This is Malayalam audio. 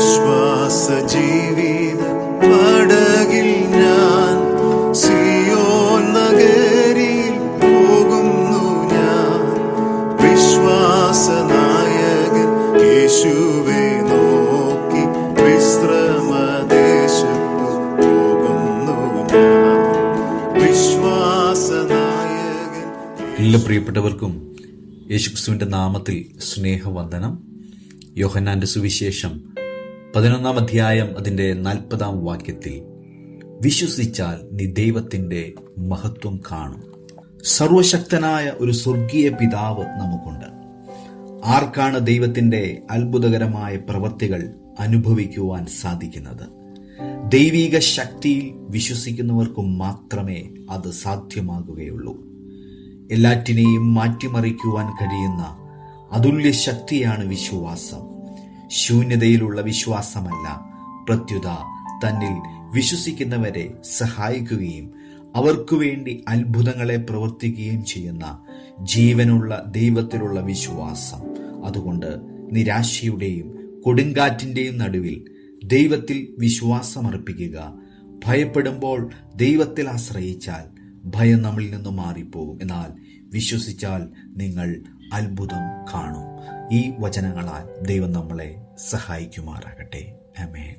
വിശ്വാസ ജീവിത പടകിൽ ഞാൻ സിയോൻ നഗരിയിൽ പോകുന്നു. ഞാൻ വിശ്വാസനായകൻ യേശുവെ നോക്കി വിശ്രമദേശത്തു പോകുന്നു. ഞാൻ വിശ്വാസനായകൻ. എല്ലാ പ്രിയപ്പെട്ടവർക്കും യേശുക്രിസ്തുവിന്റെ നാമത്തിൽ സ്നേഹവന്ദനം. യോഹന്നാന്റെ സുവിശേഷം 11 അധ്യായം അതിന്റെ 40 വാക്യത്തിൽ, വിശ്വസിച്ചാൽ നീ ദൈവത്തിന്റെ മഹത്വം കാണും. സർവശക്തനായ ഒരു സ്വർഗീയ പിതാവ് നമുക്കുണ്ട്. ആർക്കാണ് ദൈവത്തിന്റെ അത്ഭുതകരമായ പ്രവൃത്തികൾ അനുഭവിക്കുവാൻ സാധിക്കുന്നത്? ദൈവിക ശക്തിയിൽ വിശ്വസിക്കുന്നവർക്ക് മാത്രമേ അത് സാധ്യമാകുകയുള്ളൂ. എല്ലാറ്റിനെയും മാറ്റിമറിക്കുവാൻ കഴിയുന്ന അതുല്യ ശക്തിയാണ് വിശ്വാസം. ശൂന്യതയിലുള്ള വിശ്വാസമല്ല, പ്രത്യുത തന്നിൽ വിശ്വസിക്കുന്നവരെ സഹായിക്കുകയും അവർക്കു വേണ്ടി അത്ഭുതങ്ങളെ പ്രവർത്തിക്കുകയും ചെയ്യുന്ന ജീവനുള്ള ദൈവത്തിലുള്ള വിശ്വാസം. അതുകൊണ്ട് നിരാശയുടെയും കൊടുങ്കാറ്റിന്റെയും നടുവിൽ ദൈവത്തിൽ വിശ്വാസമർപ്പിക്കുക. ഭയപ്പെടുമ്പോൾ ദൈവത്തിൽ ആശ്രയിച്ചാൽ ഭയം നമ്മളിൽ നിന്ന് മാറിപ്പോകും. എന്നാൽ വിശ്വസിച്ചാൽ നിങ്ങൾ അത്ഭുതം കാണും. ഈ വചനങ്ങളാൽ ദൈവം നമ്മളെ സഹായിക്കുമാറാകട്ടെ. ആമേൻ.